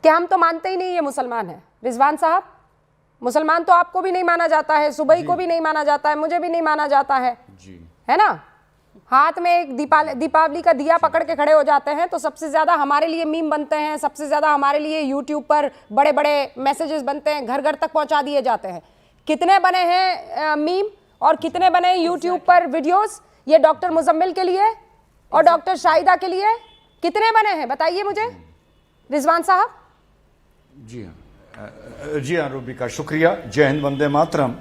कि हम तो मानते ही नहीं ये मुसलमान है। रिजवान साहब, मुसलमान तो आपको भी नहीं माना जाता है, सुबई को भी नहीं माना जाता है, मुझे भी नहीं माना जाता है जी, है ना। हाथ में एक दीपावली का दिया पकड़ के खड़े हो जाते हैं तो सबसे ज्यादा हमारे लिए मीम बनते हैं, सबसे ज्यादा हमारे लिए यूट्यूब पर बड़े बड़े मैसेजेस बनते हैं, घर घर तक पहुंचा दिए जाते हैं। कितने बने हैं मीम और कितने बने यूट्यूब पर वीडियोस ये डॉक्टर मुजम्मिल के लिए और डॉक्टर शाहिदा के लिए? कितने बने हैं बताइए मुझे रिजवान साहब। जी हाँ रूबिका, शुक्रिया। जय हिंद, वंदे मातरम।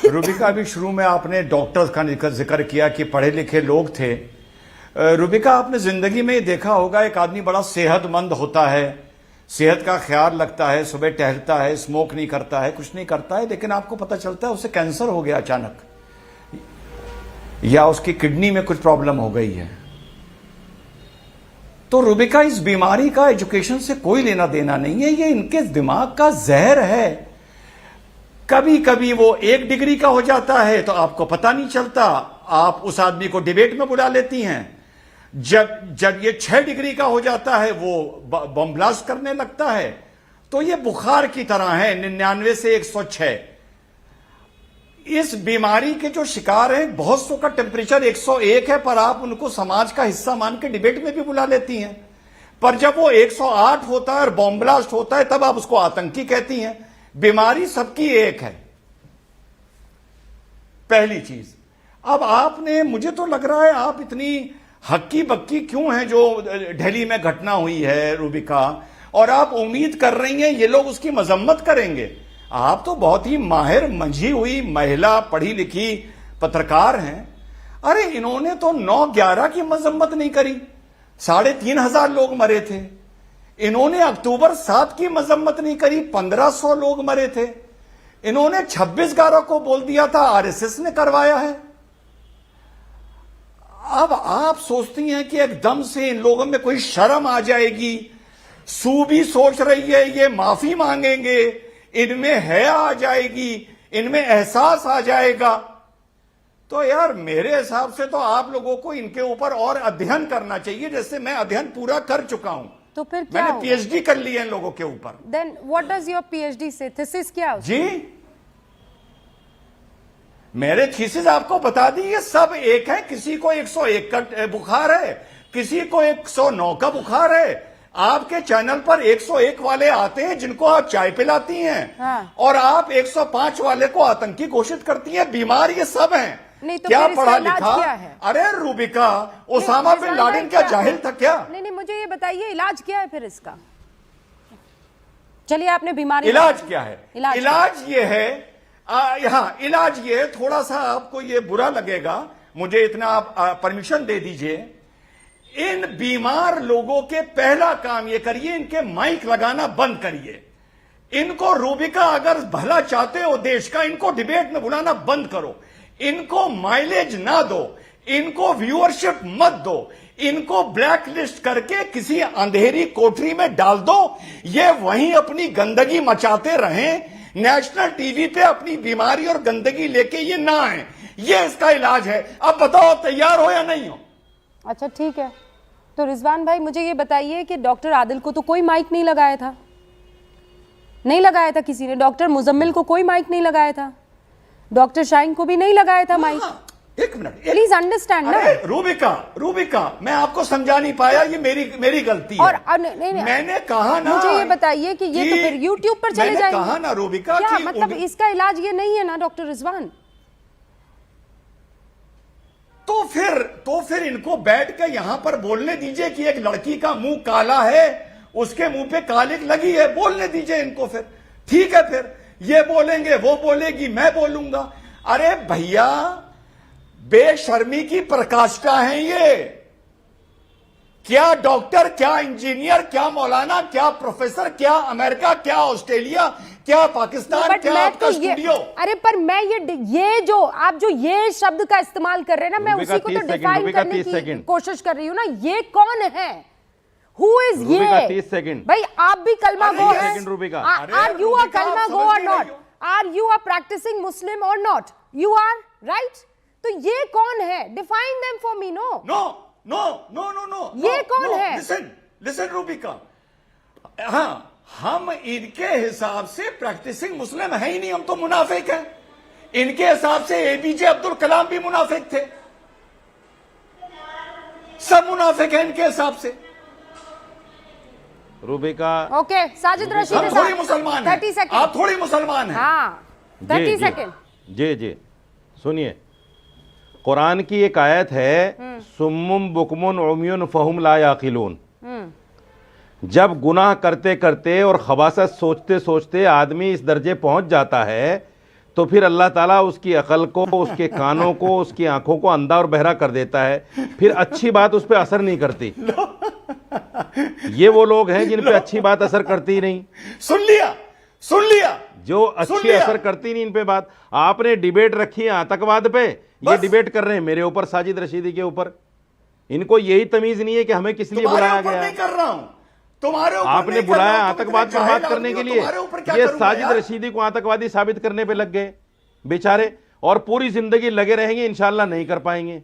रूबिका, अभी शुरू में आपने डॉक्टर्स का जिक्र किया कि पढ़े लिखे लोग थे। रूबिका, आपने जिंदगी में देखा होगा एक आदमी बड़ा सेहतमंद होता है, सेहत का ख्याल रखता है, सुबह टहलता है, स्मोक नहीं करता है, कुछ नहीं करता है, लेकिन आपको पता चलता है उसे कैंसर हो गया अचानक, या उसकी किडनी में कुछ प्रॉब्लम हो गई है। तो रूबिका, इस बीमारी का एजुकेशन से कोई लेना देना नहीं है, ये इनके दिमाग का जहर है। कभी कभी वो 1 डिग्री का हो जाता है तो आपको पता नहीं चलता, आप उस आदमी को डिबेट में बुला लेती हैं। जब ये 6 डिग्री का हो जाता है वो बम ब्लास्ट करने लगता है। तो ये बुखार की तरह है, 99 से 106। इस बीमारी के जो शिकार हैं, बहुत सौ का टेम्परेचर 101 है, पर आप उनको समाज का हिस्सा मान के डिबेट में भी बुला लेती हैं। पर जब वो 108 होता है और बॉम्ब ब्लास्ट होता है तब आप उसको आतंकी कहती हैं। बीमारी सबकी एक है, पहली चीज। अब आपने, मुझे तो लग रहा है आप इतनी हक्की बक्की क्यों हैं जो दिल्ली में घटना हुई है रूबिका, और आप उम्मीद कर रही हैं ये लोग उसकी मजम्मत करेंगे। आप तो बहुत ही माहिर मंझी हुई महिला पढ़ी लिखी पत्रकार हैं। अरे इन्होंने तो 9/11 की मजम्मत नहीं करी, 3,500 लोग मरे थे। इन्होंने अक्टूबर 7 की मजम्मत नहीं करी, 1,500 लोग मरे थे। इन्होंने 26/11 को बोल दिया था आरएसएस ने करवाया है। अब आप सोचती हैं कि एकदम से इन लोगों में कोई शर्म आ जाएगी। सू भी सोच रही है ये माफी मांगेंगे, इनमें हया आ जाएगी, इनमें एहसास आ जाएगा। तो यार मेरे हिसाब से तो आप लोगों को इनके ऊपर और अध्ययन करना चाहिए, जैसे मैं अध्ययन पूरा कर चुका हूं। तो फिर क्या मैंने पीएचडी कर ली है इन लोगों के ऊपर। Then what does your PhD से? थीसिस क्या है? जी, मेरे थीसिस आपको बता दी, ये सब एक है। किसी को 101 का बुखार है, किसी को 109 का बुखार है। आपके चैनल पर 101 वाले आते हैं जिनको आप चाय पिलाती हैं, हाँ। और आप 105 वाले को आतंकी घोषित करती हैं। बीमार ये सब हैं। नहीं तो क्या फिर पढ़ा इसका लिखा? क्या है? अरे रूबिका, ओसामा बिन लादेन क्या जाहिल था क्या? नहीं, मुझे ये बताइए इलाज क्या है फिर इसका? चलिए, आपने बीमारी, इलाज क्या है? इलाज ये है, हाँ इलाज ये है, थोड़ा सा आपको ये बुरा लगेगा, मुझे इतना आप परमिशन दे दीजिए। इन बीमार लोगों के पहला काम ये करिए, इनके माइक लगाना बंद करिए। इनको रूबिका, अगर भला चाहते हो देश का, इनको डिबेट में बुलाना बंद करो। इनको माइलेज ना दो, इनको व्यूअरशिप मत दो, इनको ब्लैक लिस्ट करके किसी अंधेरी कोठरी में डाल दो। ये वहीं अपनी गंदगी मचाते रहें, नेशनल टीवी पे अपनी बीमारी और गंदगी लेके ये ना आए। ये इसका इलाज है। अब बताओ तैयार हो या नहीं हो? अच्छा ठीक है, तो रिजवान भाई मुझे ये बताइए कि डॉक्टर आदिल को तो कोई माइक नहीं लगाया था, नहीं लगाया था किसी ने। डॉक्टर मुजम्मिल को कोई माइक नहीं लगाया था, डॉक्टर शाहीन को भी नहीं लगाया था माइक। एक मिनट, प्लीज अंडरस्टैंड ना। रूबिका, मैं आपको समझा नहीं पाया, ये मेरी गलती है। और नहीं, मैंने कहा ना, मुझे ये बताइए कि ये तो फिर यूट्यूब पर चले जाएंगे। कहा ना रूबिका, क्या मतलब इसका इलाज ये नहीं है ना डॉक्टर रिजवान? तो फिर इनको बैठ के यहां पर बोलने दीजिए कि एक लड़की का मुंह काला है, उसके मुंह पे कालिक लगी है, बोलने दीजिए इनको। फिर ठीक है, फिर ये बोलेंगे, वो बोलेगी, मैं बोलूंगा। अरे भैया, बेशर्मी की प्रकाष्ठा है ये। क्या डॉक्टर, क्या इंजीनियर, क्या मौलाना, क्या प्रोफेसर, क्या अमेरिका, क्या ऑस्ट्रेलिया, क्या पाकिस्तान, क्या आपका स्टूडियो? अरे पर मैं ये जो आप जो ये शब्द का इस्तेमाल कर रहे हैं ना, मैं उसी को तो डिफाइन करने की कोशिश कर रही हूँ ना। ये कौन है? Who is ये? 30 सेकंड। भाई आप भी कलमा गो हैं? Are you a कलमा गो or not? Are you a practicing Muslim or not? You are, right? तो ये कौन है? Define them for me, no? No. ये कौन है? Listen, रूबिका। हाँ, हम इनके हिसाब से प्रैक्टिसिंग मुस्लिम है ही नहीं, हम तो मुनाफिक हैं। इनके हिसाब से एपीजे अब्दुल कलाम भी मुनाफिक थे, सब मुनाफिक हैं इनके हिसाब से। रूबिका ओके, साजिद रशीद आप थोड़ी मुसलमान हैं, 30 सेकंड। आप थोड़ी मुसलमान हैं। हाँ, 30 सेकंड। जी सुनिए, कुरान की एक आयत है, सुम्मुम बुकमुन उम्युन फहुम ला याकिलून। जब गुनाह करते करते और खबासत सोचते सोचते आदमी इस दर्जे पहुंच जाता है तो फिर अल्लाह ताला उसकी अकल को, उसके कानों को, उसकी आंखों को अंधा और बहरा कर देता है, फिर अच्छी बात उस पर असर नहीं करती। ये वो लोग हैं जिन पे अच्छी बात असर करती ही नहीं। सुन लिया जो अच्छी असर करती नहीं इन पे बात। आपने डिबेट रखी है आतंकवाद पे, ये डिबेट कर रहे हैं मेरे ऊपर, साजिद रशीदी के ऊपर। इनको यही तमीज नहीं है कि हमें किस लिए बुलाया गया है। नहीं कर रहा हूं, तुम्हारे ऊपर आपने नहीं कर बुलाया रहा हूं, आतंकवाद पर बात करने के लिए, ये साजिद रशीदी को आतंकवादी साबित करने पे लग गए बेचारे, और पूरी जिंदगी लगे रहेंगे, इंशाल्लाह नहीं कर पाएंगे।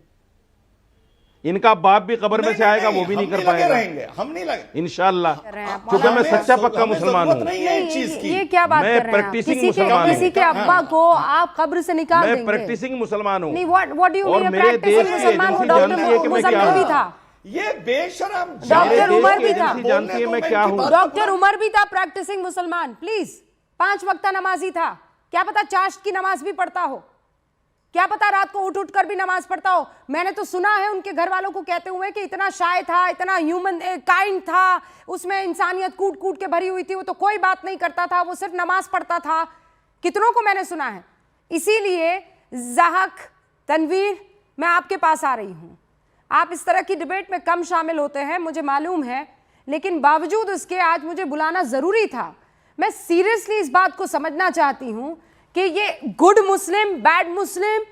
इनका बाप भी कब्र में से आएगा, वो भी नहीं कर पाएगा, हम नहीं लगे इंशाल्लाह, क्योंकि मैं सच्चा पक्का मुसलमान हूँ। ये क्या बात मैं कर रहे हैं आप? प्रैक्टिसिंग मुसलमान किसी के अब्बा को आप कब्र से निकाल मैं देंगे? प्रैक्टिसिंग मुसलमान हूँ। नहीं, व्हाट डू यू और मीन मेरे देश प्रैक्टिसिंग की मुसलमान? एजेंसी डॉक्टर जानती है कि मैं क्या मुजफ्फर भी हूँ। था, ये बेशरम डॉक्टर उमर भी था, जानती है मैं क्या हूँ। डॉक्टर उमर भी था प्रैक्टिसिंग मुसलमान। प्लीज, 5 वक्त नमाजी था, क्या पता चाश्त की नमाज भी पढ़ता हो, क्या पता रात को उठ कर भी नमाज पढ़ता हो। मैंने तो सुना है उनके घर वालों को कहते हुए कि इतना शाय था, इतना ह्यूमन काइंड था, उसमें इंसानियत कूट कूट के भरी हुई थी, वो तो कोई बात नहीं करता था, वो सिर्फ नमाज पढ़ता था। कितनों को मैंने सुना है। इसीलिए ज़ाहक, तनवीर, मैं आपके पास आ रही हूं। आप इस तरह की डिबेट में कम शामिल होते हैं, मुझे मालूम है, लेकिन बावजूद उसके आज मुझे बुलाना जरूरी था। मैं सीरियसली इस बात को समझना चाहती हूं कि ये good Muslim, bad Muslim,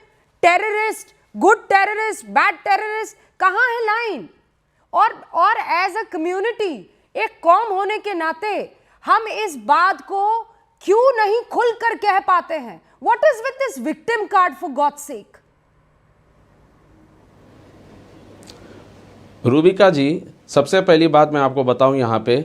terrorist, good terrorist, bad terrorist, कहां है लाइन? और एज अ कम्युनिटी, एक कौम होने के नाते हम इस बात को क्यों नहीं खुलकर कह पाते हैं? What is with this victim card for God sake? Rubika ji, सबसे पहली बात मैं आपको बताऊं, यहाँ पे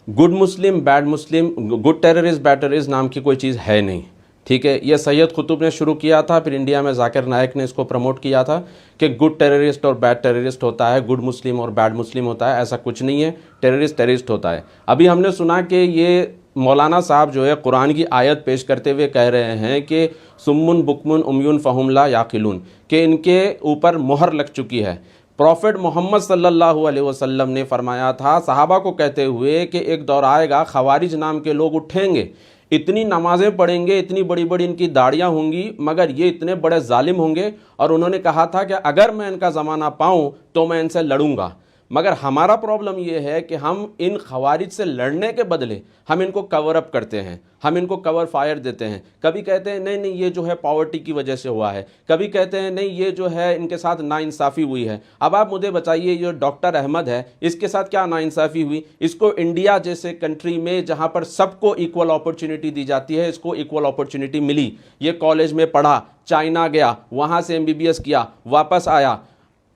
good Muslim, bad Muslim, good terrorist, bad terrorist नाम की कोई चीज़ है नहीं, ठीक है। यह सैयद कुतुब ने शुरू किया था, फिर इंडिया में जाकिर नायक ने इसको प्रमोट किया था कि गुड टेररिस्ट और बैड टेररिस्ट होता है, गुड मुस्लिम और बैड मुस्लिम होता है। ऐसा कुछ नहीं है, टेररिस्ट टेररिस्ट होता है। अभी हमने सुना कि ये मौलाना साहब जो है कुरान की आयत पेश करते हुए कह रहे हैं कि सुम्मुन बुकमुन उम्युन फहुम ला याकिलून, कि इनके ऊपर मोहर लग चुकी है। प्रॉफिट मोहम्मद सल्लल्लाहु अलैहि वसल्लम ने फरमाया था सहाबा को कहते हुए कि एक दौर आएगा, खवारिज नाम के लोग उठेंगे, इतनी नमाजें पढ़ेंगे, इतनी बड़ी बड़ी इनकी दाढ़ियाँ होंगी, मगर ये इतने बड़े जालिम होंगे। और उन्होंने कहा था कि अगर मैं इनका ज़माना पाऊँ तो मैं इनसे लड़ूंगा। मगर हमारा प्रॉब्लम ये है कि हम इन खवारिज से लड़ने के बदले हम इनको कवर अप करते हैं, हम इनको कवर फायर देते हैं। कभी कहते हैं नहीं नहीं ये जो है पॉवर्टी की वजह से हुआ है, कभी कहते हैं नहीं ये जो है इनके साथ नाइंसाफ़ी हुई है। अब आप मुझे बताइए, ये डॉक्टर अहमद है, इसके साथ क्या नाइंसाफ़ी हुई? इसको इंडिया जैसे कंट्री में जहाँ पर सबको इक्वल अपॉर्चुनिटी दी जाती है, इसको इक्वल अपॉर्चुनिटी मिली। ये कॉलेज में पढ़ा, चाइना गया, वहाँ से MBBS किया, वापस आया,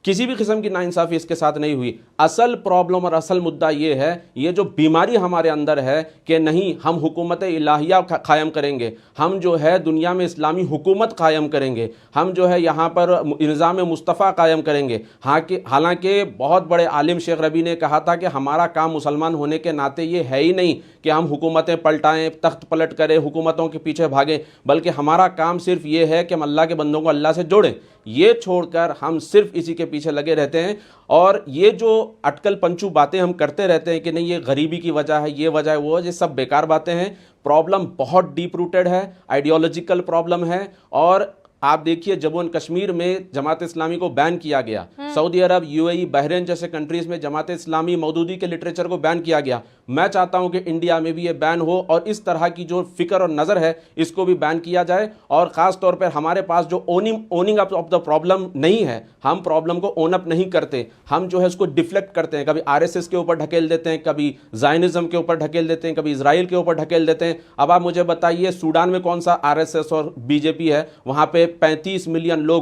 किसी भी किस्म की नाइंसाफ़ी इसके साथ नहीं हुई। असल प्रॉब्लम और असल मुद्दा ये है, ये जो बीमारी हमारे अंदर है कि नहीं हम हुकूमत इलाहिया कायम करेंगे, हम जो है दुनिया में इस्लामी हुकूमत कायम करेंगे, हम जो है यहाँ पर निज़ाम मुस्तफ़ा कायम करेंगे। हालांकि बहुत बड़े आलिम शेख रबी ने कहा था कि हमारा काम मुसलमान होने के नाते ये है ही नहीं कि हम हुकूमतें पलटाएँ, तख्त पलट करें, हुकूमतों के पीछे भागें, बल्कि हमारा काम सिर्फ ये है कि हम अल्लाह के बंदों को अल्लाह से जोड़ें। ये छोड़कर हम सिर्फ इसी के पीछे लगे रहते हैं। और ये जो अटकल पंचू बातें हम करते रहते हैं कि नहीं ये गरीबी की वजह है, ये वजह है, वो, ये सब बेकार बातें हैं। प्रॉब्लम बहुत डीप रूटेड है, आइडियोलॉजिकल प्रॉब्लम है। और आप देखिए जम्मू एंड कश्मीर में जमात इस्लामी को बैन किया गया, सऊदी अरब, UAE, बहरीन जैसे कंट्रीज में जमात इस्लामी मौदूदी के लिटरेचर को बैन किया गया। मैं चाहता हूं कि इंडिया में भी ये बैन हो और इस तरह की जो फिक्र और नज़र है इसको भी बैन किया जाए। और ख़ास तौर पर हमारे पास जो owning up of the problem नहीं है, हम प्रॉब्लम को ओन अप नहीं करते, हम जो है उसको डिफ्लेक्ट करते हैं, कभी RSS के ऊपर ढकेल देते हैं, कभी ज़ायनिज़्म के ऊपर ढकेल देते हैं, कभी इसराइल के ऊपर ढकेल देते हैं। अब आप मुझे बताइए सूडान में कौन सा RSS और BJP है? वहाँ पे 35 मिलियन लोग